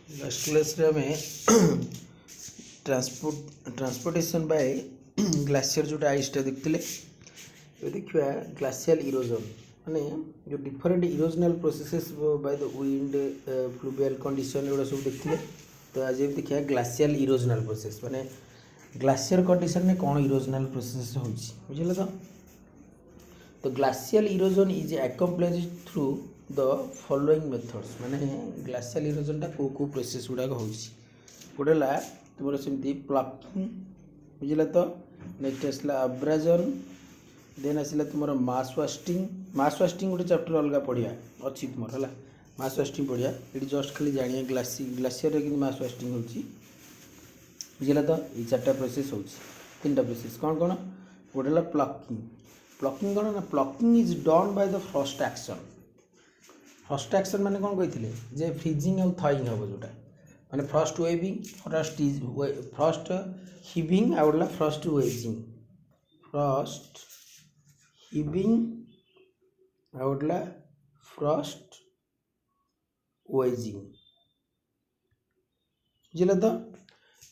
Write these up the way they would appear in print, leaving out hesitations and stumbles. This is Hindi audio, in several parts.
लास्ट क्लास रे हमें ट्रांसपोर्टेशन बाय ग्लासियर जोटा आइसटा देखते देखा ग्लासियल इरोजन माने जो different erosional processes by the wind fluvial condition एगुड़ा सब देखते। तो आज देखिए ग्लासियल इरोजनल प्रोसेस माने ग्लासियर कंडीशन में कौन इरोजनल प्रोसेस हो बुझे। तो glacial erosion is accomplished through the following methods माने ग्लासियल इरोजनटा को प्रोसेस गुड़ाक हो गोटे तुम सेमती प्लकिंग बुझे। तो नेक्स्ट आसला अब्राजन देन आसला तुम मास वास्टिंग गोटे चैप्टर अलग पढ़िया अच्छी तुम है मास वास्टिंग पढ़िया ये जस्ट खाली जानिए ग्लासियर कि मास वास्टिंग हो बुझे। तो ये चार्टा प्रोसेस हो तीन प्रोसेस कौन कौन गोटे प्लकिंग कौन ना plucking is done by the first action माने कौन कही जे फ्रीजिंग और थॉइंग हम जोटा माने फर्स्ट वेविंग फर्स्ट हिविंग आउला फर्स्ट हिविंग आउला फर्स्ट वेजिंग बुझे।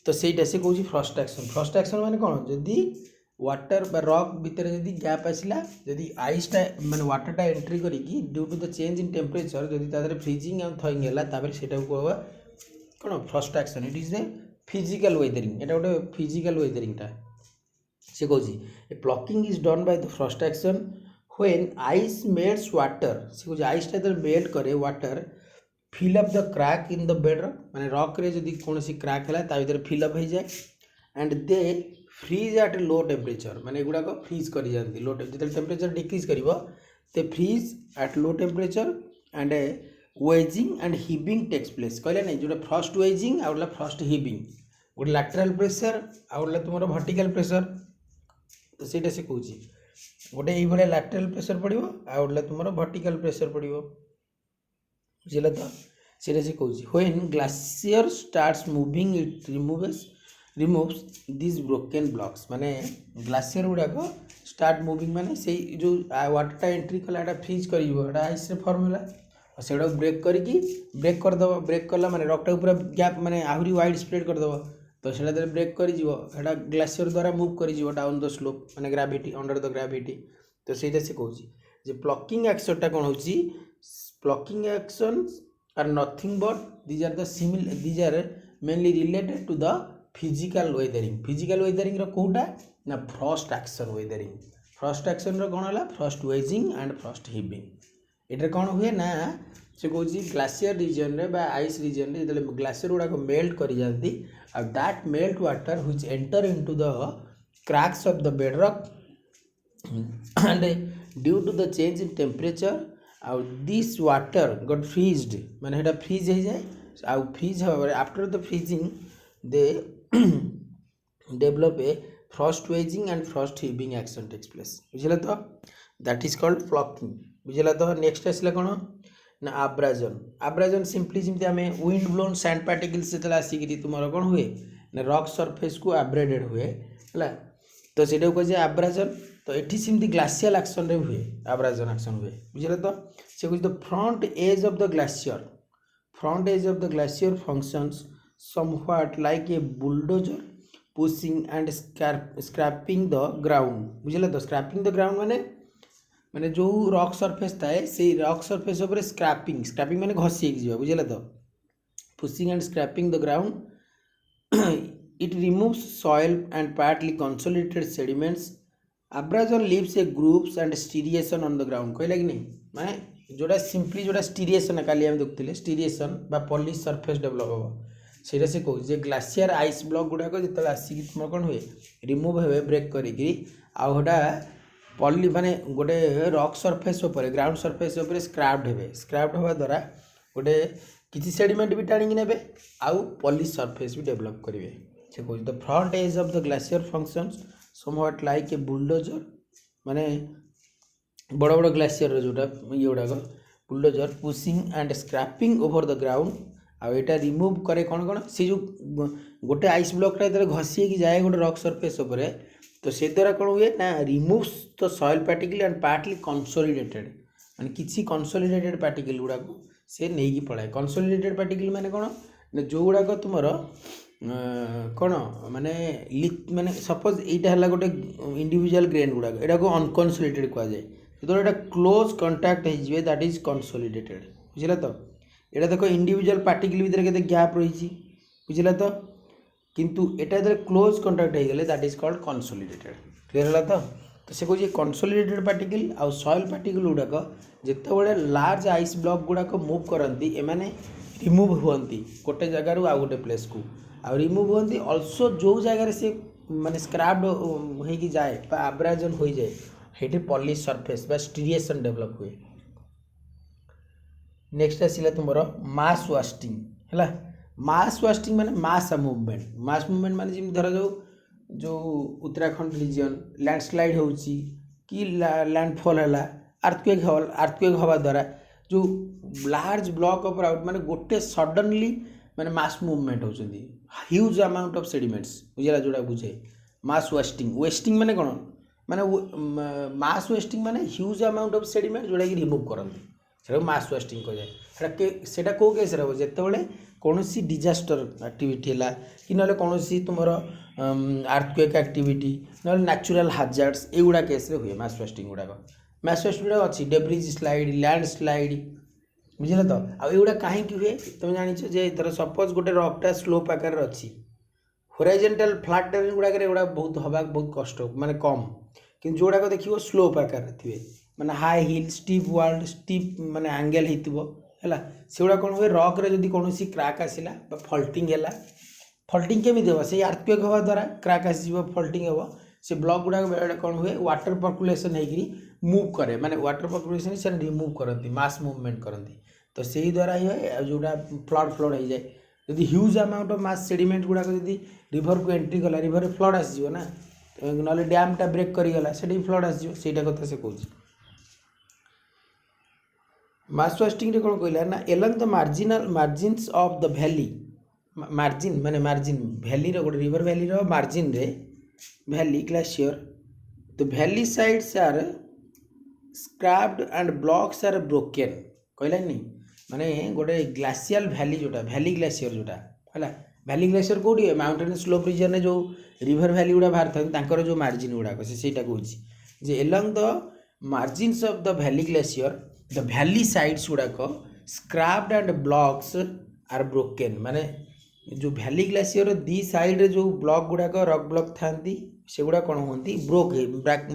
तो सहीटा से कौन फर्स्ट एक्शन माने कौन जदि वाटर बा रॉक भितर जदि गैप आसला जदि आइसटा माने वाटरटा एंट्री करी due to the change in temperature जदि तादरे फ्रीजिंग और थॉइंग है तापर सेटा कहवा कौन first action it is a physical weathering एटा गोटे फिजिकल वेदरिंगटा से कौन plucking is done by the first action when ice melts water से कौन आइसटा जो मेल्ट करे water fill up the crack in the bed माने रॉक रे जदि कौन क्रैक है ता भीतर फिल अप हो जाए and they freeze at low temperature माने गुड़ाक फ्रीज कर जाती लो जो टेम्परेचर डिक्रीज कर freeze at low temperature and wedging and heaving takes place कहले नहीं जो फर्स्ट वेजिंग आउला फर्स्ट हिविंग गोटे लैटरल प्रेशर आउला तुम वर्टिकल प्रेशर। तो सहीटा से कौन गोटे ये लैटरल प्रेशर पड़ो आउला तुम वर्टिकल प्रेशर पड़ो बुझे। तो सीटा से कौन when glacier starts moving it removes this broken blocks माने ग्लासियर गुड़ाक स्टार्ट मूविंग माने से जो वाटरटा एंट्री कला फ्रीज कर आइस फर्म है से ब्रेक करदेव ब्रेक कला माने रॉकटा पूरा गैप माने आहरी वाइड स्प्रेड करदेव तो से ब्रेक कर ग्लासियर द्वारा मूव कर डाउन द स्लोप माने ग्राविटी अंडर द ग्राविटी। तो सहीटा से कौन जे प्लकिंग एक्शनटा कौन हो plucking action are nothing but these are mainly related to the physical weathering रोटा ना फर्स्ट एक्शन कौन है first wedging and first heaving ये कौन हुए ना से कौन ग्लासियर रीजन रे बा आइस रीजन रे जो ग्लासियर गुड़ाक मेल्ट कर जाती that melt water which enter into the cracks of the bedrock and due to the change in temperature आउ दिस वाटर गट फ्रीज्ड माने हेटा फ्रीज हो जाए आउ freeze after the freezing they develop a frost wedging and frost heaving action takes place बुझे। तो दैट इज कॉल्ड प्लकिंग बुझे। तो नेक्स्ट आसला कौन ना आब्राजन सिंपली जमी आम विंड ब्लोन सैंड पार्टिकल्स जो आसिक तुम कौन हुए ना रॉक सरफेस को एब्रेडेड हुए है तो से कहे आब्राजन। तो ये सेमती ग्लासियल एक्शन रे हुए आब्राजन एक्शन हुए बुझे। तो से कहे the front edge of the glacier functions somewhat like a bulldozer pushing and scraping the ground बुझे। तो स्क्रैपिंग द ग्राउंड माने जो रॉक सरफेस थाए से रॉक सरफेस ऊपर स्क्रैपिंग माने घसी जा बुझे। तो pushing and scraping the ground it removes soil and partly consolidated sediments abrasion leaves a groups and striation on the ground कहला कि नहीं माने जोटा सिंपली जोटा स्टीरिएशन काली हम देखते स्टीरिएशन बा पॉलिश सरफेस डेवलप हम से कौन जे ग्लासियर आइस ब्लॉक गुड़ाक जो आसिक तुम कौन हुए रिमूव हुए ब्रेक करी आउटा पॉली माने गोटे rock surface ground surface scraped हवा द्वारा गोटे किसी सेडिमेंट भी टाणी ने आउ पॉलिश सरफेस भी डेवलप करेंगे से कौन the front edge of the glacier functions something like a bulldozer माने बड़ बड़ ग्लासियर जोटा ये गुड़ाक bulldozer pushing and scraping over the ground आईटा रिमूव करे कौन कौन से जो गोटे आइस ब्लॉकटा जो घसी जाए गोटे रॉक सरफेस तो से द्वारा कौन हुए ना removes the soil particle and partly consolidated माने किसी कंसोलिडेटेड पार्टिकल गुड़ाक से नहीं कि पड़ाए कंसोलिडेटेड पार्टिकल माने कौन जो गुड़ाक तुमर कौन माने माने सपोज यहाँ है गोटे इंडिविजुअल ग्रेन गुड़ाक यहाँ को अनकनसोलिडेटेड कहुए जो यहाँ क्लोज कंटाक्ट हो दैट इज कंसोलिडेटेड बुझला तो यहाँ देख इंडिविजुअल पार्टिकल भितर के गैप रही बुझला तो किंतु एटा जो क्लोज कंटाक्ट हो गले that is called consolidated clear है तो से कहे कंसोलिडेटेड पार्टिकल आउ सॉइल पार्टिकल गुड़ाक जिते लार्ज आइस ब्लॉक गुड़ाक मूव करती एमाने रिमूव हुअंती गोटे जगार आउ गोटे प्लेस को आ रिमूव हुअंती ऑल्सो जो जगार से माने स्क्रैप्ड हो जाए आब्राजन हो जाए हेठी पॉलिश सरफेस बा स्टीरिएशन डेवलप हुए। नेक्स्ट आसिला तुमर मास वास्टिंग है मास वास्टिंग माने मास मूवमेंट माने जिम धर जो उत्तराखंड रीजन लैंडस्लाइड होची कि लैंडफॉल है अर्थक्वेक हवा द्वारा जो लार्ज ब्लॉक ऑफ आउट माने गोटे सडनली माने मास मूवमेंट होचंदी ह्यूज अमाउंट ऑफ सेडिमेंट्स बुझला जोड़ा बुझे मास वेस्टिंग माने कोन माने मास वेस्टिंग माने ह्यूज अमाउंट ऑफ सेडिमेंट जोड़ा कि रिमूव करंती से मास वेस्टिंग कहे सेटा को केस रे जेतेबेले कौनसी डिजास्टर एक्टिविटी है कि ना कौन तुम अर्थक्वेक एक्टिविटी ना नेचुरल हाजार्ड्स एगुड़ा केस रे हुए मास वेस्टिंग गुड़ाक मास वेस्टिंग गुड़ा अच्छी डेब्रिज स्लाइड लैंड स्लाइड बुझे तो आउगुड़ा कहीं हुए तुम जान धर सपोज गोटे रकटा स्लोप आकार अच्छी होराइजेंटल फ्लैट टेरेन गुड़ाक एगुड़ा बहुत हवा बहुत कष्ट माने कम कि जोड़ाक देखिए स्लोप आकार थे माने high heel steep walled steep माने एंगल है से गुड़ा कौन हुए रक्रे जदि कौन क्राक आसला फल्टिंग है फल्टिंग केमी हम से अर्थक्वेक हवा द्वारा क्राक आसीज फल्टिंग हम से ब्लॉक गुड़ा कौन हुए वाटर पर्कुलेसन होगी मूव करे माने वाटर पर्कुलेसन से रिमूव करती मास मूवमेंट करती तो से द्वारा ही जोटा फ्लड हो जाए जदि huge amount of mass sediment गुड़ाक जदि रिवर को एंट्री कला रिवर फ्लड आसीज ना ना डैमटा ब्रेक करगला से फ्लड आसीज से कथा से कहूँ मास वास्टिंग कौन कहला ना along the margins of the valley margin माने मार्जिन वैली गोटे रिवर वैली मार्जिन रे valley glacier the valley sides are scraped and blocks are broken कहलानी माने गोटे ग्लेशियल वैली जोटा वैली ग्लेशियर जोटा है वैली ग्लेशियर कौटी है माउंटेन स्लोप रीजन जो रिवर वैली गुड़ा बाहर था जो मार्जिन गुड़ाक से कहूँ along the margins of the valley glacier the valley sides गुड़ाक scraped and blocks are broken माने जो वैली ग्लेशियर दी साइड जो ब्लॉक गुड़ाक रक ब्लॉक था से गुड़ा कौन होती ब्रोक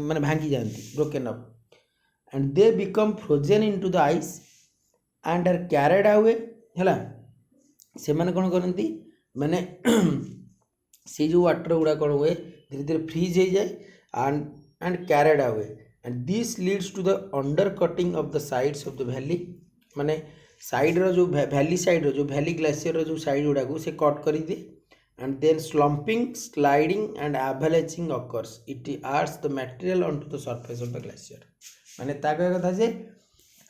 माने भांगी जाती broken up and they become frozen into the ice and are carried away है से माने कौन करती माने से जो वाटर गुड़ा कौन हुए धीरे धीरे फ्रीज हो जाए and carried away and this leads to the under cutting of the sides of the valley माने साइड रो जो वैली साइड रो जो वैली ग्लेशियर रो जो साइड गुड़ा को से कट कर दे and then slumping sliding and avalanching occurs it adds the material on to the surface of the glacier माने ता कहया कथा जे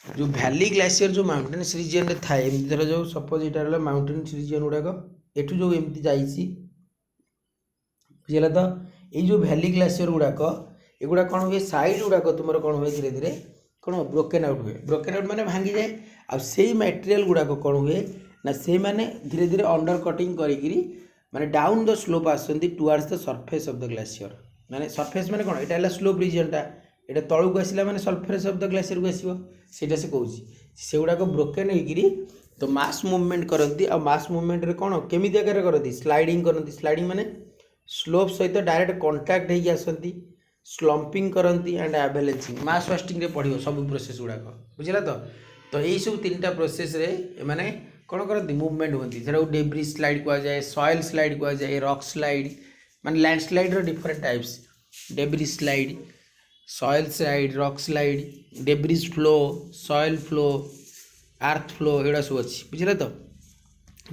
जो वैली ग्लेशियर जो माउंटेन्स रीजन रे थाए एमती धर जो सपोज इटा माउंटेन्स रीजन गुड़ाक एठू जो एमती जाइसी बुझला तो ये जो वैली ग्लेशियर गुड़ाक एगुड़ा कौन हुए साइड गुड़ाक तुम कौन हुए धीरे धीरे कौन ब्रोकन आउट माने भांगी जाए आ से मटेरियल गुड़ाक कौन हुए ना से माने धीरे धीरे अंडर कटिंग करी माने डाउन द स्लोप आसती towards the surface of the glacier माने सरफेस माने कौन एटा स्लोप रीजनटा एटा तलू को आसला माने सरफेस ऑफ द ग्लेशियर को आसो से कहूँ से गुड़ाक ब्रोकन होगी तो मास मूवमेंट करती आ मास मूवमेंट रे कौन केमी आकार करती स्लाइडिंग माने स्लोप सहित डायरेक्ट कंटाक्ट होगी आसती स्लम्पिंग करती एंड एवलेचिंग मास वास्टिंग रे पढ़ो सब प्रोसेस गुड़ाक बुझला तो यही सब तीन टा प्रोसेस रे माने कौन करती मूवमेंट होती जो डेब्रिज स्लाइड कहुए सॉइल स्लाइड कहुए रॉक स्लाइड माने लैंडस्लाइड रो different types debris slide soil slide rock slide debris flow soil flow earth flow एगुड़ा सब अच्छी बुझे तो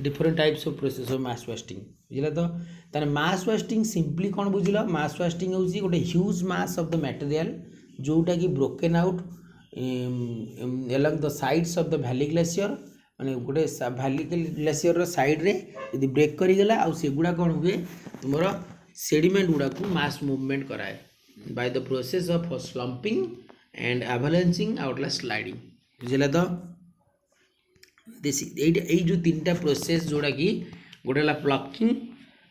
different types of process of mass wasting बुझे तो ताने मास वास्टिंग सिंपली कौन बुझल मास वास्टिंग हूँ गोटे huge mass of the material जोटा कि broken out along the sides of the valley glacier माने गोटे वैली ग्लेशियर रो साइड रे यदि ब्रेक करिगला आ सेगुड़ा कौन हुए तुमर सेडिमेंट गुड़ा को मास मूवमेंट कराए by the process of slumping and avalanching आउटला स्लाइडिंग बुझे तो देसी यही जो तीन टा प्रोसेस जोड़ा कि गोटे है प्लकिंग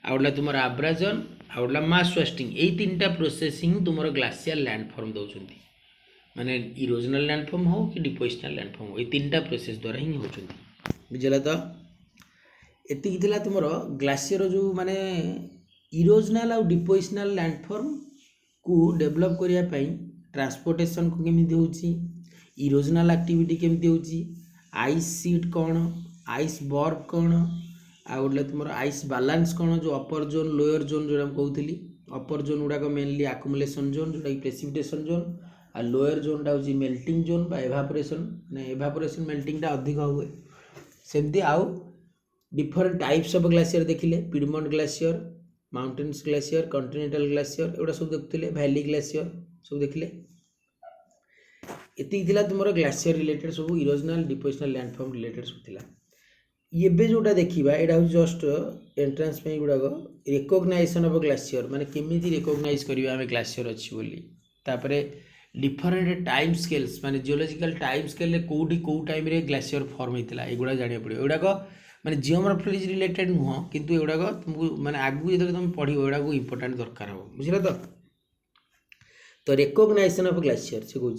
आ गया तुम आब्राजन आ गया मास वास्टिंग यही तीन टा प्रोसेसिंग तुम ग्लासियल लैंडफॉर्म दौरान माने इरोजनल लैंडफॉर्म हो कि डिपोजिशनल लैंडफॉर्म हो ये तीन टा प्रोसेस द्वारा ही होती बुझला तो एतिक थिला तुमर ग्लासियर जो माने इरोजनल आ डिपोजिशनल लैंडफॉर्म को डेवलप करिया पई ट्रांसपोर्टेशन को केमिति होची इरोजनल एक्टिविटी केमिति होची आइस सीट कौन आइस बर्फ कौन आ गया तुम आइस बालांस कौन जो अपर जोन लोअर जोन जो कहूली अपर जोन गुड़ाक मेनली आकुमुलेसन जोन जोटा कि प्रेसिपिटेशन जोन आ लोअर जोनटा हूँ मेल्टिंग जोन बा एभापोरेशन माने एभापोरेशन मेल्टिंगटा अधिक हुए सेमती आउ डिफरेंट टाइप्स ऑफ ग्लासियर देखिले piedmont glacier mountains glacier continental glacier एगुड़ा सब देखुले वैली ग्लासियर सब देखिले एतिक थिला तुमर ग्लासियर रिलेटेड सब इरोजनल डिपोजिशनल लैंडफॉर्म रिलेटेड सब थिला ये जोटा देखा यहाँ हूँ जस्ट एंट्रांस में गुड़ाक रिकग्नाइजेशन ऑफ ग्लासियर माने केमिति रिकग्नाइज करिवा हमें ग्लासियर अच्छी बोली तापरे डिफरेंट टाइम स्केल्स माने जियोलॉजिकल टाइम स्केल कोडी को टाइम रे ग्लासियर फॉर्म होता एगुड़ा जाना पड़ो एगुड़ाक माने जियोमॉर्फोलॉजी रिलेटेड नुह किंतु एगुड़ाक तुमको माने आगु जो तुम पढ़ो एगुड़ाक इंपोर्टेंट दरकार हो बुझल तो रिकग्नाइजेशन ऑफ ग्लासियर से कहूँ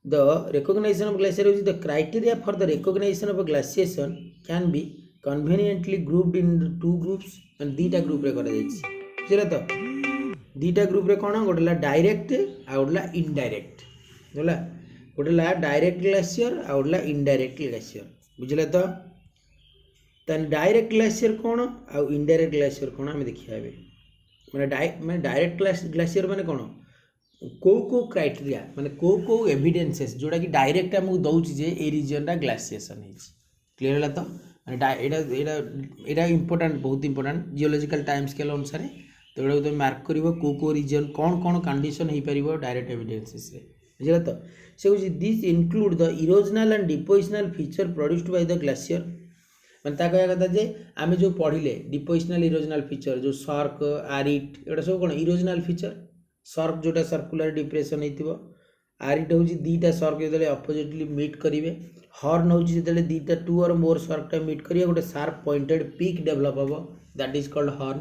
the recognition of glacier is the criteria for the recognition of a glaciation can be conveniently grouped in two groups and दीटा ग्रुप रे करा जायछि बुझला तो दीटा ग्रुप रे कोन गोटेला डायरेक्ट आ गोटेला इनडायरेक्ट बुझला गोटेला डायरेक्ट ग्लेशियर आ गोटेला इनडायरेक्ट ग्लेशियर बुझला तो तन डायरेक्ट ग्लेशियर कोन आ इनडायरेक्ट ग्लेशियर कोन हम देखिया एबे माने डायरेक्ट ग्लेशियर माने कोन को क्राइटेरिया माने को एविडेंसेस जोड़ा कि डायरेक्ट आमको दौची जे ए रीजन ग्लासिएशन है क्लियर है तो एटा इंपोर्टेंट बहुत इंपोर्टेंट जियोलॉजिकल टाइम स्केल अनुसार तो ये तुम मार्क कर को रीजन कौन कौन कंडीशन हो पार डायरेक्ट एविडेंसेस रे बुझला तो से कहूँ this include the erosional and depositional feature produced by the glacier मैं कहया कथा जे आम जो पढ़िले डिपोजिशनल इरोजनल फीचर जो सर्क आरिट एटा सब कौन इरोजनल फीचर सर्क जोटा सर्कुलर डिप्रेशन हो आरिट हूँ दीटा सर्क जो अपोजिटली मीट करेंगे हर्न हूँ जो दीटा टू और मोर सर्कटा मीट करेंगे गोटे शार्प पॉइंटेड पीक डेवलप हम दैट इज कॉल्ड हर्न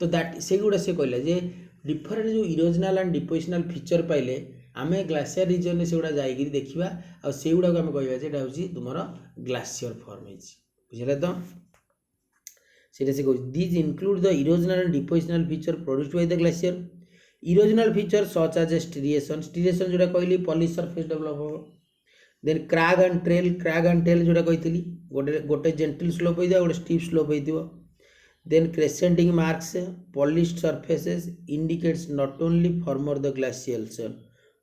तो दैट से गुड़ा से कहला जे डिफरेंट जो इरोजनल एंड डिपोजिशनल फीचर पाइले आम ग्लासियर रिजन से गुड़ा जाकि देखा आ से गुड़ा आम कहवा हूँ तुम ग्लासियर फॉर्म बुझे तो सीटा से कहूँ this include the erosional and depositional feature produced by the glacier erosional feature such as a striation जोटा कहली पॉलिश सरफेस डेवलप हो देन क्रैग एंड टेल जोटा कही गोटे जेंटल स्लोप होता गोटे स्टीप स्लोप हो then crescentic marks polished surfaces indicates not only former the glaciation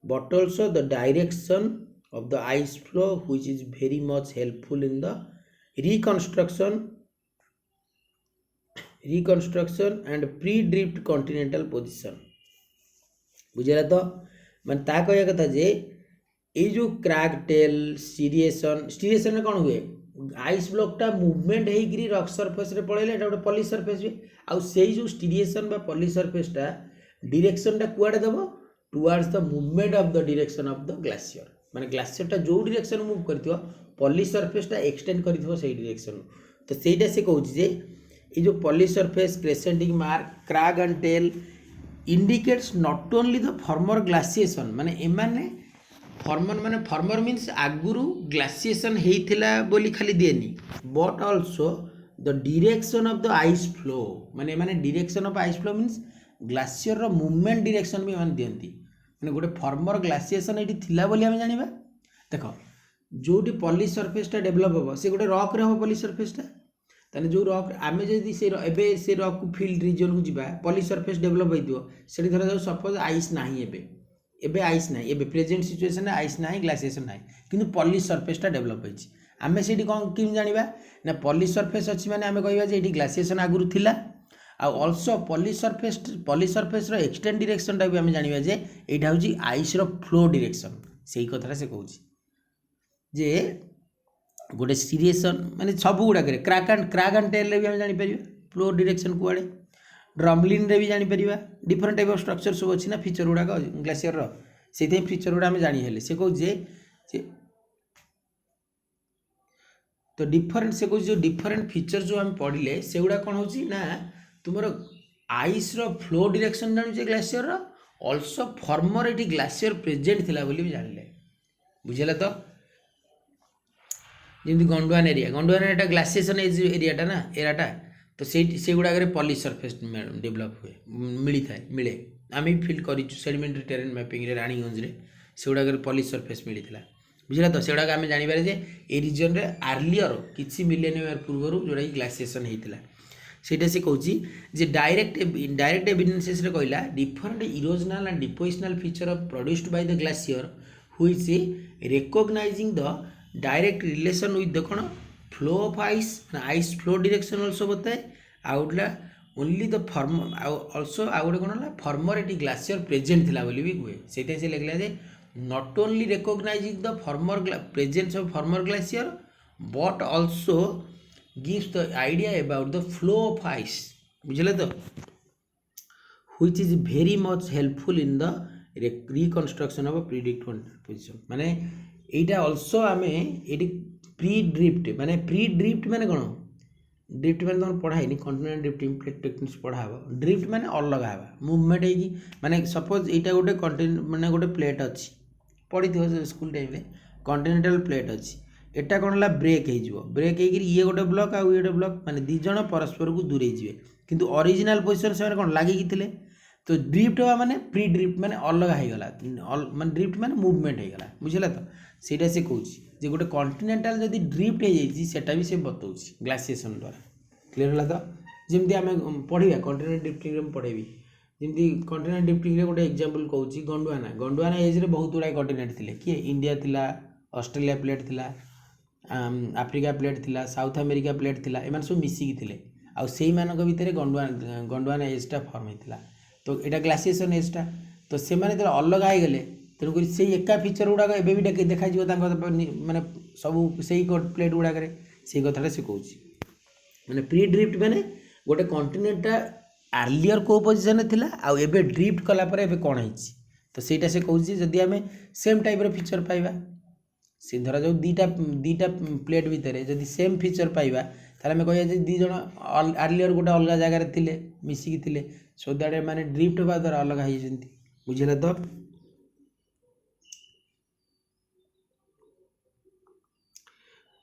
but also the direction of the ice flow which is very much helpful in the reconstruction and pre drift continental position बुझेगा तो मैं कहया कथा जे ये जो क्रैग टेल स्टीरिएशन कौन हुए आइस ब्लॉकटा मुवमेंट होगी रॉक सरफेस रे पड़े गोटे पॉलिश सरफेस हुए आउ से जो स्टीरिएशन बा पॉलिश सरफेसटा डायरेक्शनटा कुआड़े दब towards the movement of the direction of the glacier माने ग्लासियरटा जो डायरेक्शन मूव करथिबो पॉलिश सरफेसटा एक्सटेंड करथिबो सेही डायरेक्शन तो सेटा से कहूँ जे ये जो polish surface crescentic mark crag and tail indicates not only the former glaciation माने एमाने फॉर्मर मीन्स आगुरु ग्लासिएशन होइथिला बोली खाली दिएनी but also the direction of the ice flow माने direction of ice flow means glacier row movement direction भी मान दियंती माने गोटे फॉर्मर ग्लासिएशन एठी थिला बोली हम जानिबा देखो जोटी पॉलिश सरफेसटा डेवलप हो से गोटे रॉक रे हो पॉलिश सरफेसटा ताने जो रॉक आम जदि से रॉक को फील्ड रिजन को जीवा पॉलिश सरफेस डेवलप होती धरा जाऊ सपोज आइस ना एबे आइस ना एबे प्रेजेंट सिचुएशन आइस ना ग्लासिएशन ना किंतु पॉलिश सरफेसटा डेवलप होती आम से कौन कि जाना ना पॉलिश सरफेस अच्छी मैंने आम कह ग्लासिएशन आगुरी थिला आल्सो पॉलिश सरफेस रो एक्सटेंड डायरेक्शनटा भी आम जाना जे यहाँ हूँ आइस रो फ्लो डायरेक्शन से कथा से कहूँ जे गोटे स्टीरिएशन माने सब गुड़ाक क्रैग एंड टेल भी हम जापर फ्लो डायरेक्शन कुआड़े ड्रमलिन रे भी जापर डिफरेंट टाइप ऑफ स्ट्रक्चर सब अच्छी ना फीचर गुड़ाक ग्लासियर से फीचर गुड़ा आम जानी से कहूँ जे तो डिफरेंट से कौन जो डिफरेंट फीचर जो आम पढ़ले से गुड़ा कौन हो ना तुम आइस रो फ्लो डायरेक्शन जानुचे ग्लासीयर अल्सो फर्मर ये ग्लासीयर प्रेजेंट थिला बोली भी जानले बुझेला तो जमी गंडुआन एरिया ग्लासीएसन एरियाटा ना एरियाटा तो से गुड़ाक पॉलिश सरफेस डेभलप हुए मिलता है मिले आम फिल कर सेडिमेंटरी टेरेन मैपिंग रानीगंज से गुड़ाक पॉलिश सरफेस मिलता बुझला तो से गुड़ाक आम जापर जे ए रिजन में आर्लियर किसी मिलेनियम ईयर पूर्व जोटा कि ग्लासीएसन होता ସେଇଟା ସେ କହୁଛି ଯେ ଡାଇରେକ୍ଟ ଏଭିଡେନ୍ସେସରେ କହିଲା different erosional and depositional feature of produced by the glacier which recognizing the direct relation with the कौन flow of ice flow direction also बताए आउटला ओनली द फर्म ऑल्सो आउ गोटे कौन फर्मर ये ग्लासीयर प्रेजेंट थिला बोली भी कहे से लिखला जे not only recognizing the former presence of former glacier but also gives the idea about the flow of ice बुझे तो which is very much helpful in the reconstruction of predict position माने এইটা অলসো আমি এটি প্রি ড্রিফ্ট মানে কোণ ড্রিফ্ট মানে তোমার পড়া হয়নি কন্টিনেন্টাল ড্রিফ্টিং প্লেট টেকনিক্স পড়া হব ড্রিফ্ট মানে অলগা হওয়া মুভমেন্ট হয়েকি মানে সপোজ এইটা গোটে মানে গোটে প্লেট অছি পড়িথিব স্কুল টাইমে কন্টিনেন্টাল প্লেট অছি এটা কোণ হল ব্রেক হয়ে ব্রেক হয়ে ইয়ে গোটে ব্লক আউ ইয়ে গোটে ব্লক মানে দুই জন পরস্পরক দূরে যাবে কিন্তু অরিজিনাল পজিশন से কোণ লাগিকি ଥିଲେ तो ड्रिफ्ट हवा माने प्री ड्रिफ्ट माने अलग होगला माने ड्रिफ्ट माने मूवमेंट होगला बुझला तो सेटा से कहूँ जे गोटे कॉन्टिनेंटल जदि ड्रिफ्ट हो जाइए सेटा भी से बताऊँ ग्लासीएसन द्वारा क्लियर है तो जमी आम पढ़ा कॉन्टिनेंटल ड्रिफ्टिंग में पढ़ेबी जमी कॉन्टिनेंटल ड्रिफ्टिंग गोटे एग्जांपल कहूँ गंडुआना एज रे बहुत गुड़ा कॉन्टिनेंट थे किए इंडिया थिला ऑस्ट्रेलिया प्लेट थिला आफ्रिका प्लेट थिला साउथ अमेरिका प्लेट थिला एमान सब मिसिकी थे आउ सेई मानक भितर गंडुआना एजटा फॉर्म होता तो यहाँ ग्लासीएसन एजटा तो से मैंने अलग आईगले तेणुक से एका फीचर गुड़ाक एवं भी देखा माने सब से प्लेट गुड़ाक से कथा से कहूँ मैंने प्री ड्रिफ्ट मैंने गोटे कॉन्टिनेंटा आर्लियर को पोजिशन थिला आउ एबे ड्रिफ्ट कलापर एबे कौन होइछि तो सेटा से कहूँ जदि आम सेम टाइप फीचर पाइबा से धरा जाऊ दीटा प्लेट भितर जदि सेम फीचर पाइबा ताले आम कहिया जे दी जण आर्लियर गोटे अलग जगार थिले मिसिकी थिले सो दैट माने ड्रिफ्ट हवा द्वारा अलग होइछन्ति बुझिला तो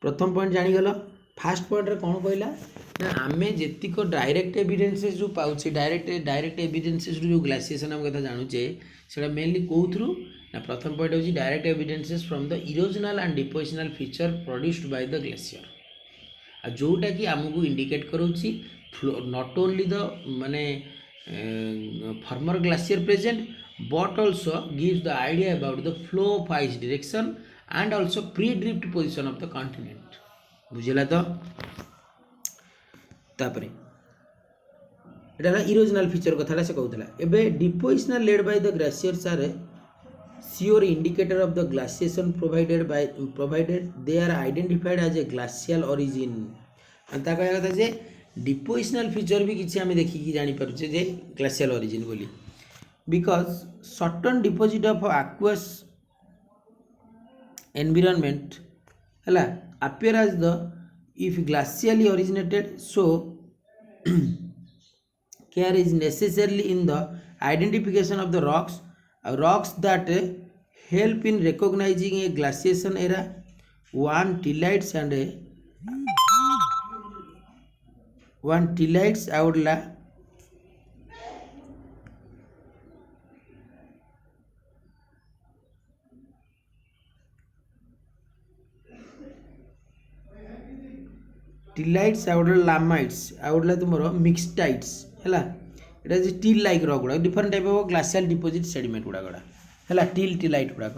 प्रथम पॉइंट जानीगल फास्ट पॉइंट रे कौन कहला ना आमे जेतिक डायरेक्ट एविडेंसेस जो पाउछे डायरेक्ट एविडेंसेस जो ग्लासीएसन हम कथा जानूचे सेटा मेनली को थ्रू ना प्रथम पॉइंट होची direct evidences from the erosional and depositional feature produced by the glacier आ जोटा कि आमको इंडिकेट करूची नॉट ओनली द माने former glacier present but also gives the idea about the flow of ice direction and also pre-drift position of the continent बुझेला तो तापरे एटा इरोजनल फीचर कथाटा से कहूला एबे depositional laid by the glaciers are sure indicator of the glaciation provided they are identified as a glacial origin अंता कहया कथा जे डिपोजिशनल फीचर भी किछि आमे देखि कि जानि परछे जे ग्लेशियल origin बोली because certain deposit of aqueous environment hela appear as the if glacially originated so care is necessarily in the identification of the rocks that help in recognizing a glaciation era one tillites outla tillites आउडला लामाइट्स आउडला तुमरो मिक्सटाइट्स हैला एटा जे टिल लाइक रॉक गुडा different type of glacial deposit sediment गुडा हैला टिलाइट गुडा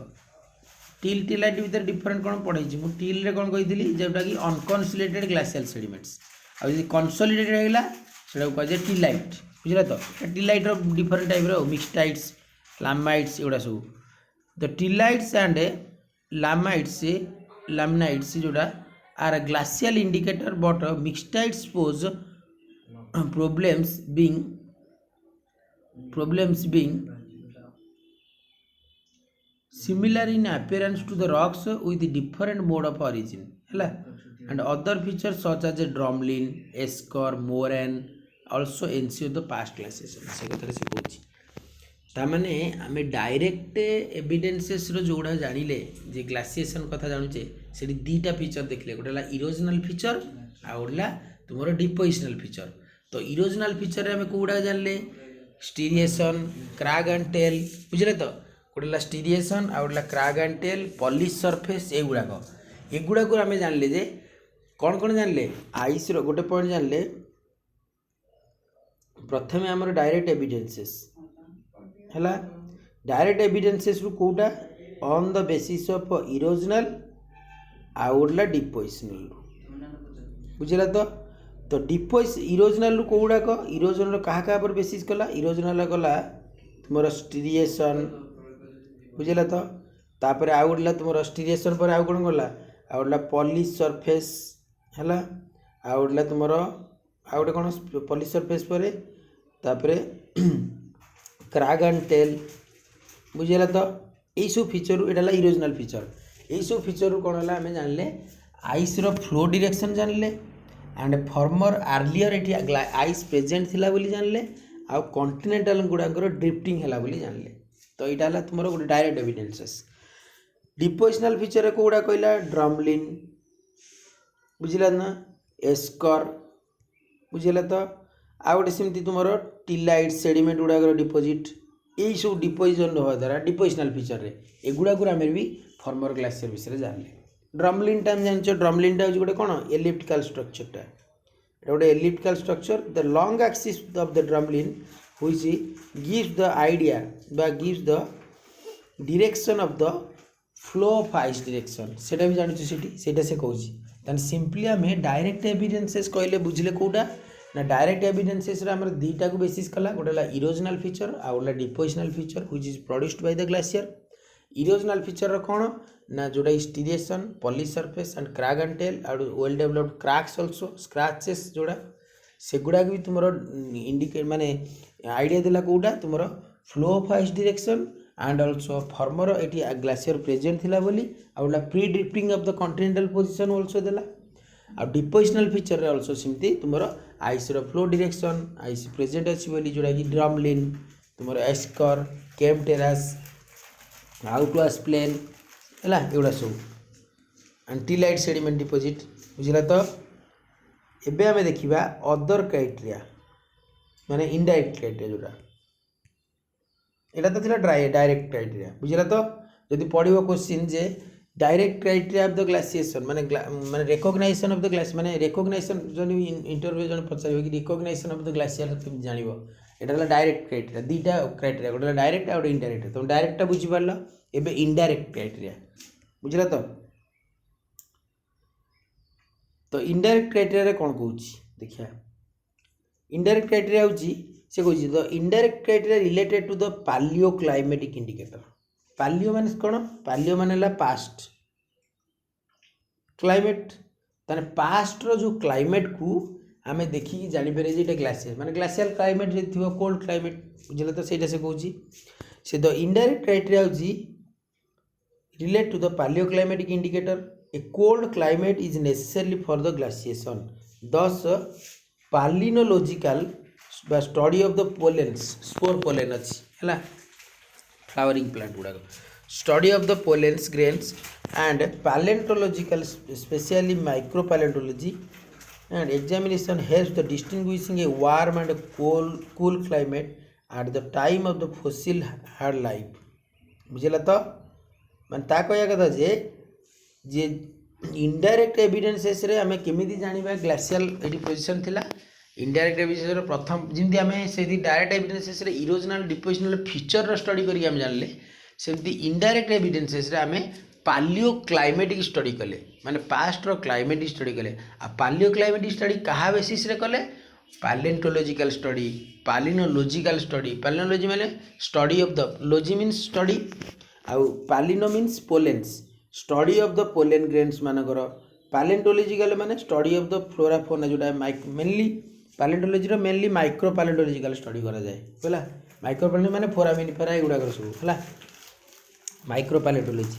टिलाइट भीतर डिफरेंट कोन पढै छी मु टिल रे कोन कहितली जेटा कि अनकन्सोलिडेटेड ग्लाशियल सेडिमेंट्स आ जे कंसोलिडेटेड हैला सेटा को जे टिलाइट बुझला तो टिलाइट रो डिफरेंट टाइप रो मिक्सटाइट्स लामाइट्स एडा सब द टिलाइट्स एंड लामनाइट्स जोटा are a glacial indicator but mixtites pose problems being similar in appearance to the rocks with different mode of origin हैला and other features such as a drumlin, escar, moraine also ensure the past glaciation से कथारे से कहूँ तामाने आम डायरेक्ट एविडेंसेस जोड़ा जानिले जे ग्लासिएशन कथा जानुचे से दीटा फीचर देखले गोटे इरोजनल फीचर आउला तुमर डिपोजिशनल फीचर तो इरोजनल फीचर आम कौड़ा जानले स्टीरिएशन क्रैग एंड टेल बुझे तो गोटे स्टीरिएशन आउला crag and tail polish surface एगुड़ा को आम जानले जे कौन कौन जानले आइस रो गोटे पॉइंट जानले प्रथमे आमर डायरेक्ट एविडेंसेस है डायरेक्ट एविडेंसेस रु कोटा on the basis of erosional आउला डिपोजिशनल बुझला तो डिपोज इरोजनल रु कोडाक इरोजनल कहा पर बेसिस कला इरोजनल गला तुमर स्टीरिएशन बुझला तो तापर आउला तुमर स्टीरिएशन पर आउ कोन गला आउला पॉलिश सरफेस है आउला तुमर आउटे कौन पॉलिश सरफेस पर तापर क्रैग एंड टेल बुझेगा तो यही सब फीचर यहाँ इरोजनल फीचर यही सब फीचर कौन है आम जानले आइस रो फ्लो डायरेक्शन जानले एंड फॉर्मर आर्लियर ये आइस प्रेजेंट थिला बोली जानले आ कॉन्टिनेंटल गुड़ाकर ड्रिफ्टिंग है बोली जानले तो यहाँ है तुम गोटे डायरेक्ट एविडेंसेस डिपोजिशनल फीचर कौड़ा कहला ड्रमलिन बुझला ना एस्कर बुझेगा तो आ गए सेमती तुम टिलाइट सेडिमेंट गुड़ाकर डिपोजिट यही सब डिपोजिशन हवा द्वारा डिपोजिशनल फीचर रे एगुड़ा को आम भी फॉर्मर ग्लासियर विषय जानले ड्रमलिन टाइम जान ड्रमलिन टा गोटे कौन एलिप्टिकल स्ट्रक्चरटा गोटे elliptical structure the long axis of the drumlin which gives the idea बा gives the direction of the flow of ice direction सेटा भी जानूँ सेटा से कहूँ तान सिंपली आम डायरेक्ट एविडेंसेस कहले बुझले कौटा ना डायरेक्ट एविडेंसेस आम दीटा को बेसिस कला गोटे इरोजनल फीचर आउला depositional feature which is produced by the glacier erosional feature कौन ना जोटा striation polish surface and crag and tail आउ well developed cracks also scratches जोड़ा सेगुड़ा भी तुम इंडिकेट माने आइडिया देला कौटा तुम flow of ice direction and also farmer eighty glacier present थिला बोली आउला pre drifting of the continental position also देला आ डिपोजिशनल फीचर रे आल्सो सिमती तुम आइस रो फ्लो डायरेक्शन आइस प्रेजेंट अच्छी बोली जोड़ा कि ड्रमलिन तुम एस्कर केम टेरास आउटवाश प्लेन है एगुड़ा सब एंड टिलाइट सेडिमेंट डिपोजिट बुझला तो एबे आमे देखिबा अदर क्राइटेरिया माने इनडायरेक्ट क्राइटेरिया जोड़ा एटा तो थिला डायरेक्ट क्राइटेरिया बुझला तो जदि पढ़िबो क्वेश्चन जे direct criteria of the glaciation माने माने रिकॉग्निशन ऑफ द ग्लास माने रिकॉग्निशन जन इंटरव्यू जन पचारिबो कि रिकॉग्निशन ऑफ द ग्लासियर तुम जानिबो एटा ला डायरेक्ट क्राइटेरिया दीटा क्राइटेरिया गोटे डायरेक्ट आ इनडायरेक्ट तुम डायरेक्टटा बुझी पारलो एबे इनडायरेक्ट क्राइटेरिया बुझला तो इनडायरेक्ट क्राइटेरिया रे कोन कहूची देखिया इनडायरेक्ट क्राइटेरिया होची से कहूची the indirect criteria related to the palaeo climatic indicator palaeo माने कौन पालियो माने पास्ट क्लाइमेट ताने पास्ट रो जो क्लाइमेट को आमे देखी जानि पारे जे ग्लासियर माने ग्लासियल क्लाइमेट जे थिबो कोल्ड क्लाइमेट बुझले तो सेटा से कहूची से द इनडायरेक्ट क्राइटेरिया होची relate to the palaeo climatic indicator a cold climate is necessary for the glaciation thus palynological बा study of the पोलेन्स spore pollen अच्छी है फ्लावरिंग प्लांट गुड़ाक study of the pollens grains and palaeontological specially micro palaeontology and examination helps the distinguishing a warm and cool climate at the time of the fossil hard life बुझेगा तो माने ता कहया कथा जे इनडायरेक्ट एविडेंसेस रे आमे केमिति जानिबा ग्लासियल एडी पोजीशन थिला इनडायरेक्ट एविडेंसेस प्रथम जिंदी आमे सेदी डायरेक्ट एविडेंसेस रे इरोजनल डिपोजिशनल फीचर रो स्टडी करी आमे जानले सेमती इनडायरेक्ट एविडेंसेस रे आमे पालियो क्लाइमेटिक स्टडी कले माने पास्ट रो क्लाइमेटिक स्टडी कले आ पालियो क्लाइमेटिक स्टडी कहा बेसिस रे कले palaeontological study palynological study palynology माने study of the logy means study आ palyno means pollens study of the pollen grains मानकर पैलेंटोलॉजिकल माने study of the flora fauna जोटा mainly palaeontology mainly micro palaeontological study करा जाए बोला माइक्रो पैलेंटोलॉजी माने फोरामिनिफेरा एगुड़ा सब है माइक्रो पैलेंटोलॉजी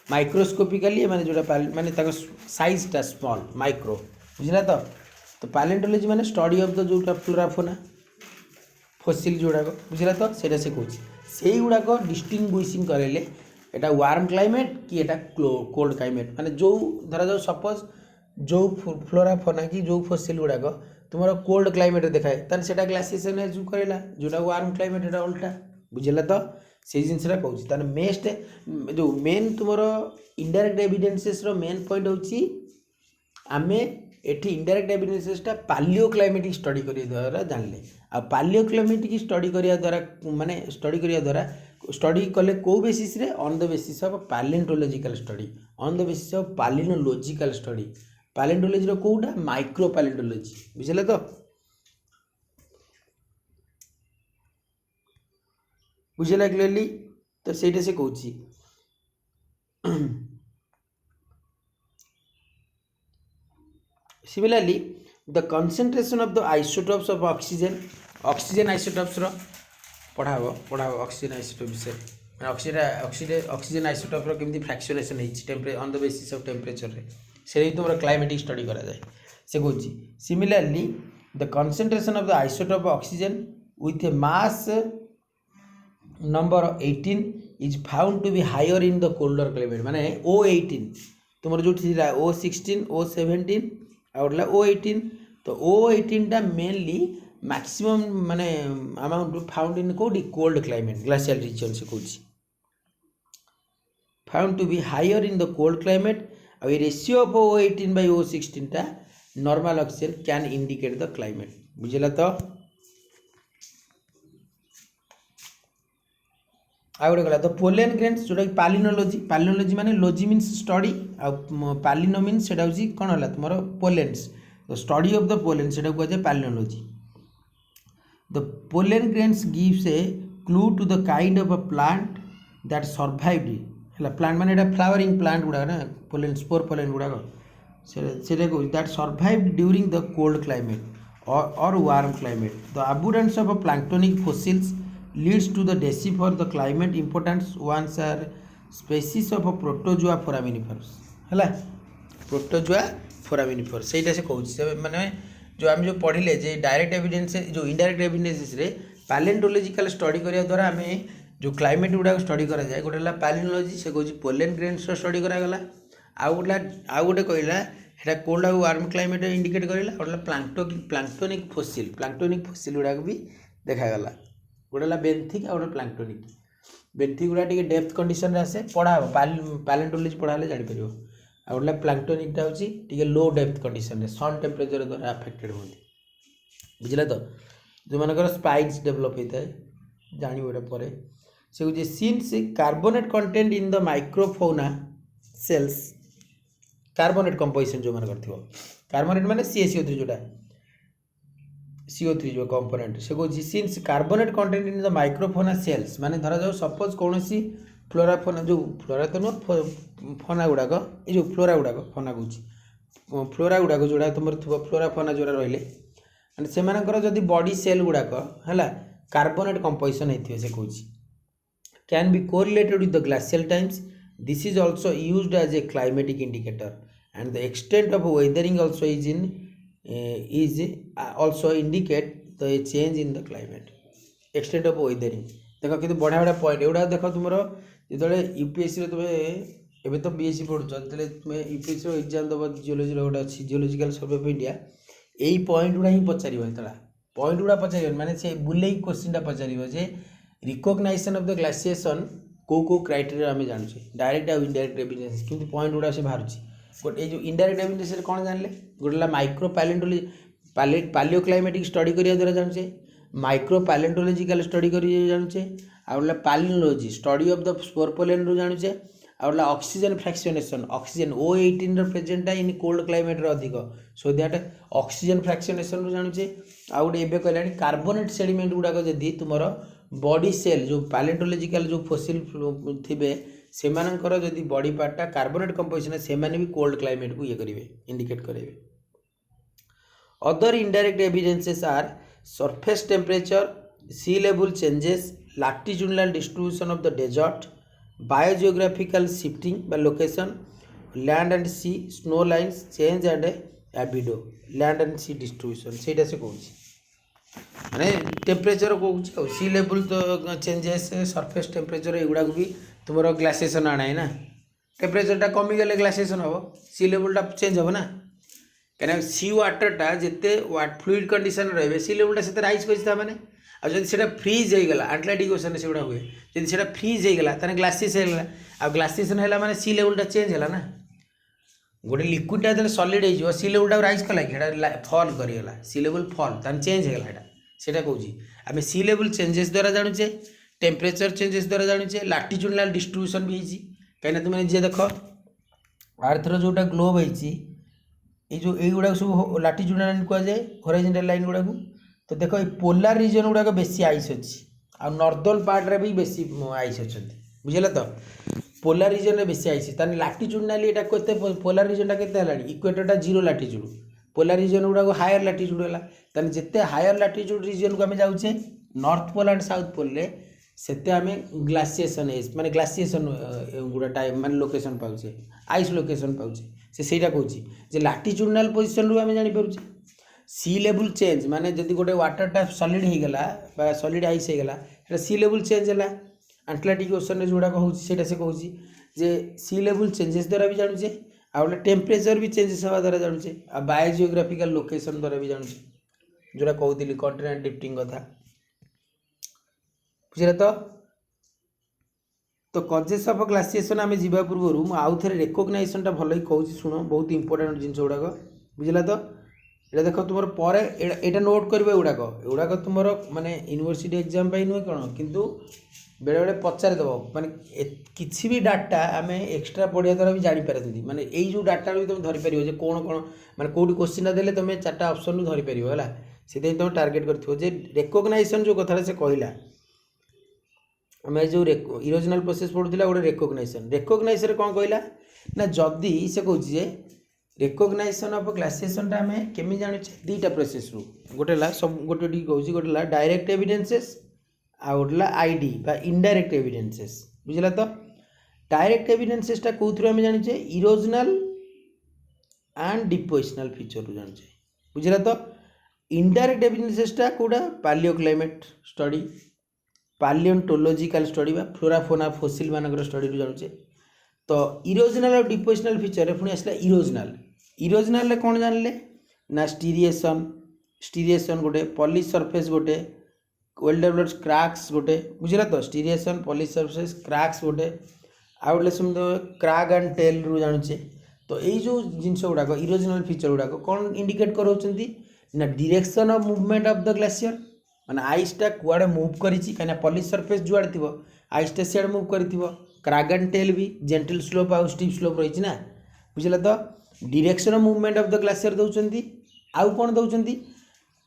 माइक्रोस्कोपिकली माने जोटा माने ताको साइजटा स्मॉल माइक्रो बुझला तो पैलेंटोलॉजी माने स्टडी ऑफ द जोटा फ्लोरा फौना फसिल जोड़ाक बुझला तो सेटा से कहूँ से गुड़ाक डिस्टिंग्विशिंग करेले एटा वार्म क्लाइमेट कि एटा कोल्ड क्लाइमेट माने जो धरा जाओ सपोज जो फ्लोरा फौना कि जो फसिल गुड़ाक तुम कोल्ड क्लाइमेट देखाए तान सेटा ग्लासिएशन जो करेला जोटा वार्म क्लाइमेट एटा उल्टा बुझला तो से जिनसा कहूँ तान मेस्ट जो मेन तुम इनडायरेक्ट एविडेंसेस रो मेन पॉइंट होची आमे एठी इनडायरेक्ट एविडेंसेसटा पालियो क्लाइमेटिक स्टडी करिया द्वारा जानले आ पालियो क्लाइमेटिक स्टडी करिया द्वारा माने स्टडी करिया द्वारा स्टडी कले को बेसिस रे on the basis of palaeontological study on the basis of palynological study palaeontology रो कोउटा माइक्रो पैलेंटोलॉजी बुझले तो बुझला क्लियरली तो सेटा से कहूची Similarly, the concentration of the isotopes of oxygen isotopes रो पढ़ाओ ऑक्सीजन आइसोटोप विषय ऑक्सीजन आइसोटोप रो केमती फ्रैक्शनेशन है temperature on the basis of temperature रे से तुम क्लाइमेटिक स्टडी करा जाए से कहूँ similarly the concentration of the isotope oxygen with a mass number 18 is found to be higher in the colder climate माने O18 तुम जो O16 O17 आउटला O18 तो O18 टा मेनली मैक्सिमम माने अमाउंट फाउंड इन कोडी कोल्ड क्लाइमेट ग्लेशियल रीजन से कहूँ found to be higher in the cold climate और ratio of O18 by O16 टा normal oxygen can indicate the climate बुझला तो आ गोटे गला तो पोलेन ग्रेन्स जोटा कि पालिनोलॉजी माने लॉजी मीन्स स्टडी आ पालिनो मीन्स सेटा होची कोन होला तुमरो पोलेन्स तो स्टडी ऑफ द पोलेन सेटा को जे palynology the pollen grains gives a clue to the kind of a plant that survived हला प्लांट माने एटा फ्लावरिंग प्लांट गुडा ना पोलेन स्पोर पोलेन गुडा सेटा को that survived during the cold climate और warm climate the abundance of planktonic fossils leads to the decipher the climate importance ones are species of a protozoa foraminiferous हला protozoa foraminiferous सेटा से कहूँ माने जो आम जो पढ़िले जे डायरेक्ट एविडेंस जो इनडायरेक्ट एविडेंसेस रे पैलेंटोलॉजिकल स्टडी करिया द्वारा आमे जो क्लाइमेट गुडा स्टडी करा जाए गोटे ला पैलिनोलॉजी से कहूँ पोलेन ग्रेन्स स्टडी करा गला आउ गोटे कहला हेटा कोल्ड और वार्म क्लाइमेट इंडिकेट करला गोटे प्लांक्टोनिक फॉसिल गुडा भी देखा गला गोटे बेंथिक आ गोटे प्लांक्टोनिक बेंथिक गुड़ा टे डेप्थ कंडीशन आसे पढ़ा पैलेंटोलॉजी पढ़ाले जापर आ गोटे प्लांक्टोनिकटा हूँ लो डेप्थ कंडीशन सन टेम्परेचर द्वारा अफेक्टेड होती बुझला तो जो मानकर स्पाइक्स डेभलप होता है जानवर पर से कहूँ since carbonate content in the microfauna shells carbonate composition जो मानकर थी कार्बोनेट माने CaCO3 जोटा CO3 जो कंपोनेंट से कहूँ since carbonate content in the microfauna shells माने धरा जाओ सपोज कौन सी फ्लोराफोना जो फ्लोरा तो नुह फोना गुड़ाक ये जो फ्लोरा गुड़ाक फोना कहूँ फ्लोरा गुड़ाक जोड़ा तुम फ्लोराफोना जोड़ा रहिले माने से जदि बॉडी सेल गुड़ाक है कार्बोनेट कंपोजिशन होती से कहूँ can be correlated with the glacial times this is also used as a climatic indicator and the extent of weathering also is also indicate the change in the climate extent of weathering देखो कि बढ़िया बढ़िया पॉइंट एगुड़ा देख तुम जो यूपीएससी तुम एवं तो बीएससी पढ़ुच जो तुम यूपीएससी एग्जाम दब जियोलॉजी गोटे अच्छी जियोलॉजिकल सर्वे ऑफ इंडिया यही पॉइंट गुड़ा ही पचार पॉइंट गुड़ा पचार माने से बुले क्वेश्चन पचार जे रिकग्नाइजेशन ऑफ द ग्लासिएशन को क्राइटेरिया आम जानूचे डायरेक्ट और इनडायरेक्ट एविडेंस किंतु पॉइंट गुड़ा से बाहर गोटे जो इनडायरेक्ट एविडेंस कौन जानले गोटे माइक्रो पैलेंटोलॉजी पालियो क्लाइमेटिक स्टडी करिया द्वारा जानूचे माइक्रो पैलेंटोलॉजिकल स्टडी करिया जानूचे आ गोटे palynology study of the spore pollen रू जानूचे आ गोटे ऑक्सीजन फ्रैक्शनेशन ऑक्सीजन O18 रो प्रेजेंट इन कोल्ड क्लाइमेट रो अधिक सो दैट ऑक्सीजन फ्रैक्शनेशन रू जानूचे आ गोटे एबे कहलानी कार्बोनेट सेडिमेंट गुडाक जदि तुमर बॉडी सेल जो पैलेंटोलॉजिकल जो फॉसिल थिबे सेमानकर जदि बॉडी पार्टा कार्बोनेट कंपोजिशन से भी कोल्ड क्लाइमेट को ये करेंगे इंडिकेट करेंगे other indirect evidences are surface temperature sea level changes latitudinal distribution of the desert biogeographical shifting location land and sea snow lines change and albedo land and sea distribution से कहूँ माने टेम्परेचर कहूँ सी लेवल तो चेंजेस सरफेस टेम्परेचर एगुड़ा भी तुम ग्लासिएशन आना है ना टेम्परेचरटा कमिगले ग्लासिएशन हम सी लेवलटा चेंज हम ना कहीं सी वाटरटा जिते फ्लुइड कंडीशन रे सी लेवलटा से राइज कर मैंने आदि फ्रीज होगला आटलांटिक ओशन से गुड़ा हुए जब फ्रीज होगला ग्लासीस होगा आ ग्लासीएशन है मैंने सी लेवलटा चेंज है ना गोटे लिक्विडटा जो सॉलिड हो सी लेवलटा राइज कला कि फॉल करगला सी लेवल फॉल तान चेंज होगला सेटा कहूँ आम सी लेवल चेंजेस द्वारा जानुचे टेम्परेचर चेंजेस द्वारा जानुचे लाटिट्यूडनल डिस्ट्रीब्यूशन भी होती कहीं तुम जे देख आर्थर जोटा ग्लोब होती जो युवा सब लाटिट्यूडनल कहुए हॉरिजॉन्टल लाइन गुड़ा तो देख ये पोलार रीजन गुड़ाक बेसी आइस अच्छी आ नॉर्दर्न पार्ट रे भी बेसी आइस अच्छा बुझे तो पोलार रीजन में बेसी आइस ताने लाटिट्यूडनली एटा केते पोलार रीजनटा केते हलानी इक्वेटरटा जीरो लाटिट्यूड पोलार रीजन गुड़ाक हायर लाटिट्यूड है ताने जिते हायर लाटिट्यूड रीजन को आम जाऊे north pole and south pole रे सेते आम ग्लासिएशन एज माने ग्लासिएशन गुड़ा टाइम माने लोकेशन पाउचे आइस लोकेशन पाउचे सेटा कहूँ जे लाटिट्यूडनल पोजिशन रू आम जापर सी लेवल चेंज माने जदि गोटे वाटरटा सॉलिड होगला सॉलिड आइस होगला सी लेवल चेंज है आटलांटिक ओशन जोड़ा कहूँ से कहूँ जे सी लेवल चेंजेस द्वारा भी जानुचे आ टेम्परेचर भी चेंजेस हवा द्वारा जानुचे आ बायोजियोग्राफिकल लोकेशन द्वारा भी जानुचे जोड़ा कहूली कॉन्टिनेंट ड्रिफ्टिंग कथा बुझे तो कजेस ऑफ ग्लासिएशन आम जा पूर्व आउ थे रेकग्नाइजेशनटा भल कहूँ शुण बहुत इंपोर्टेंट जिन गुड़ाक बुझला तो ये देख तुम पर यहाँ नोट कर एगुड़ाक तुम माने यूनिवर्सिटी एग्जाम नुहे कौन किंतु बेले बेले पचारिदेव माने किसी भी डाटा आम एक्सट्रा पढ़िया द्वारा भी जापर माने यही जो डाटा भी तुम धरीपर जे कौन कौन माने कौटी क्वेश्चन देले तुम चार्टा ऑप्शन धरीपर है से तुम टार्गेट कर रेकग्नाइजेशन जो कथा से कहला आम जो इरोजनल प्रोसेस पढ़ुला गोटे रेकग्नाइजेशन कौन कहला ना जदि से कहूँ रेकग्नाइजेशन ऑफ ग्लासिएशन आम केमी जाने दुईटा प्रोसेस रू गोटे सब गोटे कहूँ गोटे डायरेक्ट एविडेंसेस आ गोटे आईडी बा इनडायरेक्ट एविडेंसेस बुझला तो डायरेक्ट एविडेंसेसटा कौन आम जाने इरोजनल एंड डिपोजिशनल फीचर रू जाने बुझला तो इनडायरेक्ट एविडेंसेसटा कौटा पालियो क्लाइमेट स्टडी पालियोंटोलॉजिकल स्टडी बा फ्लोरा फोना फोसिल मानकर स्टडी रू जाने तो इरोजनल और डिपोजिशनल फीचर पुणी आसला इरोजनल कौन जानले ना स्टीरिएशन गोटे पॉलिश सरफेस गोटे वेल डेवलप्ड क्रैक्स गोटे बुझला तो स्टीरिएशन पॉलिश सरफेस क्रैक्स गोटे आ गोटे समझ क्रैक एंड टेल रू जानुचे तो यही जो जिनस गुड़ाक इरोजनल फीचर गुड़ाक कौन इंडिकेट कराउछंती ना direction of movement of the glacier माने आइसटा कुआडे मूव करिछि कना पॉलिश सरफेस जुआडे थिबो आइसटा सियाडे मूव करिथिबो क्रैक एंड टेल भी जेंटल स्लोप आउ स्टीप स्लोप रही ना बुझला तो direction of movement of the glacier दउचंती आउ कोन दउचंती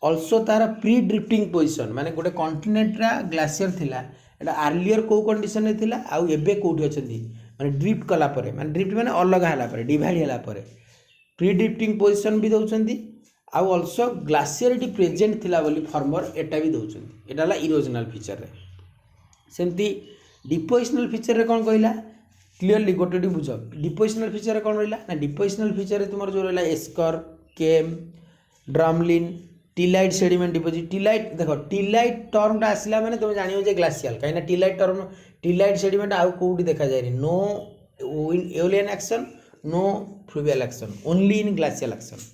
ऑल्सो तार प्री ड्रिफ्टिंग पोजिशन माने गोटे कॉन्टिनेंट रा ग्लेशियर थिला एटा अर्लियर को कंडीशन रे थिला आउ एबे कोठी अछंती माने ड्रिफ्ट कला परे माने ड्रिफ्ट माने अलग हला परे डिवाइड हला परे प्री ड्रिफ्टिंग पोजिशन भी दउचंती आउ ऑल्सो ग्लेशियरिटी प्रेजेंट थिला बोली फॉर्मर एटा भी दउचंती एटा ला इरोजनल फीचर रे सेमती डिपोजिशनल फीचर रे कौन कहला क्लीयरली गोटे बुझ डिपोजिशनल फीचर रे कौन रहा ना डिपोजिशनल फीचर रे तुम जो रहा एस्कर केम ड्रमलिन टीलाइट सेडिमेंट डिपोजिट टीलाइट देख टीलाइट टर्मटा आसला मैंने तुम जान ग्लासियाल कहीं टीलाइट टर्म टीलाइट सेडिमेंट आउ कौटी देखा जाए no aeolian action no fluvial action only in glacial action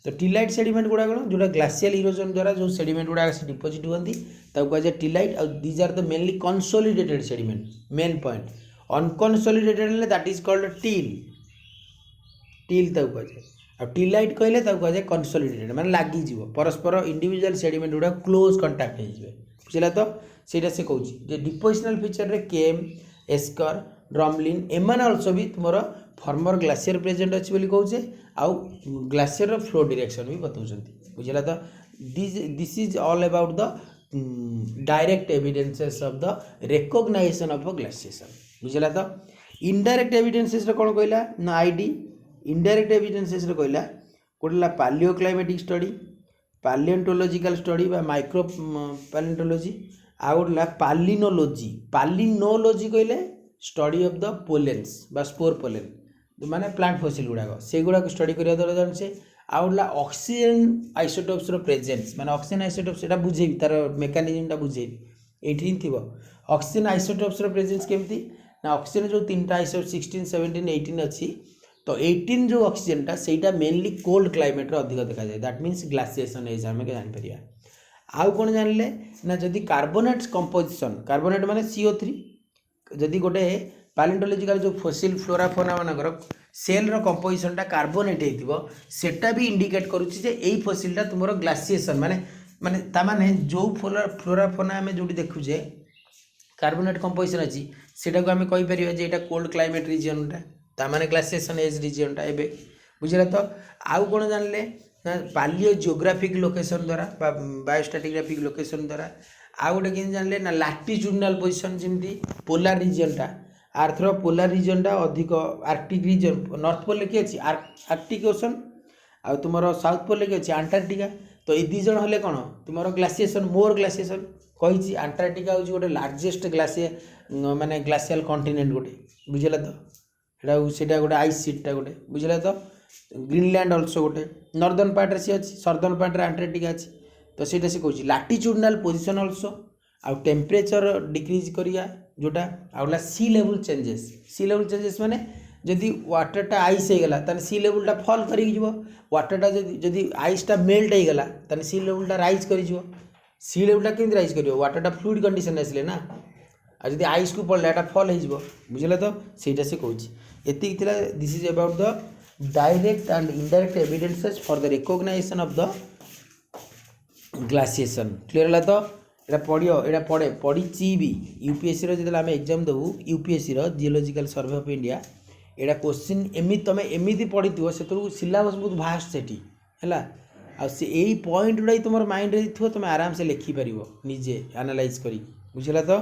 तो टीलाइट सेडिमेंट गुड़ा कौन जो ग्लासियल इरोजन द्वारा जो सेडिमेंट गुड़ा डिपोजिट हुई कहुए टीलाइट और these are the mainly consolidated sediment main point unconsolidated that is called till till कहुए और टीलाइट कहले कहुए कंसोलिडेटेड माने लागिज परस्पर इंडिविजुअल सेडिमेंट गुड़ा क्लोज कंटाक्ट हो बुझला तो सेटा से कहूँ डिपोजिशनल फीचर रे केम एस्कर ड्रमलिन एमान अल्सो भी तुम फॉर्मर ग्लासियर प्रेजेंट अच्छी बोली कहूचे आउ ग्लासियर फ्लो डायरेक्शन भी बताउछंती बुझला तो this is all about the direct evidences of the recognisation of glaciation बुझला तो इनडायरेक्ट एविडेंसेस रे कोन कहला ना आईडी इनडायरेक्ट एविडेंसेस रे कहला कोडला पालियो क्लाइमेटिक स्टडी पालियोंटोलॉजिकल स्टडी बा माइक्रो पैलेंटोलॉजी आ गोटला पालिनोलॉजी कहले स्टडी ऑफ द पोलेन्स बा स्पोर पोलेन माने प्लांट फसिल गुड़ाक से गुड़ाक स्टडी करिया द्वारा जानछे आउला ऑक्सीजन आइसोटोप्स रो प्रेजेंस माने ऑक्सीजन आइसोटोप्स एटा बुझेबी तार मेकानिज्म टा बुझेबी एठी थिबो ऑक्सीजन आइसोटोप्स रो प्रेजेंस केमती ना ऑक्सीजन जो तीनटा आइसोटोप 16 17 18 अछि तो 18 जो ऑक्सीजन टा सेटा मेनली कोल्ड क्लाइमेट रो अधिक देखा जाय दैट मींस ग्लासिएशन एज हम के जान परिया आउ कोन जानले ना जदी कार्बोनेट कंपोजिशन कार्बोनेट माने CO3 जदि गोटे पैलेंटोलॉजिकल जो फसिल फ्लोरा फोना मानकर सेल रो कंपोजिशन टा कार्बोनेट हेतिबो सेटा भी इंडिकेट करूची जे एई फसिलटा तुमरो ग्लासिएशन माने माने ता माने जो फ्लोरा फोना में जोटी देखु जे कार्बोनेट कंपोजिशन अछि सेटा को हमें कहि परिबा जे एटा कोल्ड क्लाइमेट रीजन टा ता माने ग्लासिएशन एज रीजन टा एबे बुझिला तो आउ कोन जानले पालियो जियोग्राफिक लोकेशन द्वारा बायोस्टैटिग्राफिक लोकेशन द्वारा आउ गोटे कि जानले ना लैटिट्यूडनल पोजिशन जमी पोलार रीजन टा आर्थर पोलार रीजन टा अधिक आर्कटिक रीजन नॉर्थ पोल किए अच्छी आर्कटिक ओशन आ तुम साउथ पोल किए अच्छी अंटार्कटिका तो ये दीज हेल्ले कौन तुम ग्लासिएशन मोर ग्लासिएशन कही अंटार्कटिका हूँ गोटे लार्जेस्ट माने ग्लासियल कॉन्टिनेंट गोटे बुझेगा तो सेटा गोटे आइस सीटा गोटे बुझेगा तो ग्रीनलैंड अल्सो गोटे नॉर्दर्न पार्ट रे सी अच्छी सदर्न पार्ट रे अंटार्कटिका अच्छी तो सीटा सी कहूँ लैटिट्यूडनल पोजिशन अल्सो आउ टेम्परेचर डिक्रीज करिया जोटा आउला सी लेवल चेंजेस माने जदि वाटरटा आइस हो गला ताने सी लेवलटा फॉल करिक जीवो वाटरटा जदि आइसटा मेल्ट हो गला ताने सी लेवलटा राइज करि जीवो सी लेवलटा केमति राइज करियो वाटरटा फ्लूइड कंडीशन आसले ना आ जदि आइस को पड़ला एटा फॉल हो जीवो बुझिला तो सेटा से कहूँ एति थिला this is about the direct and indirect evidences for the recognisation of the glaciation clear है तो यहाँ पढ़ियो यहाँ पढ़ी भी यूपीएससी जो आम एग्जाम देवु UPSC geological survey of India यहाँ क्वेश्चन एमती तुम एमती पढ़ी थो से सिलेबस बहुत भास्ट से है आई पॉइंट गुड़ा तुम माइंड रे तुम आराम से लिखिपर निजे एनालाइज कर बुझला तो।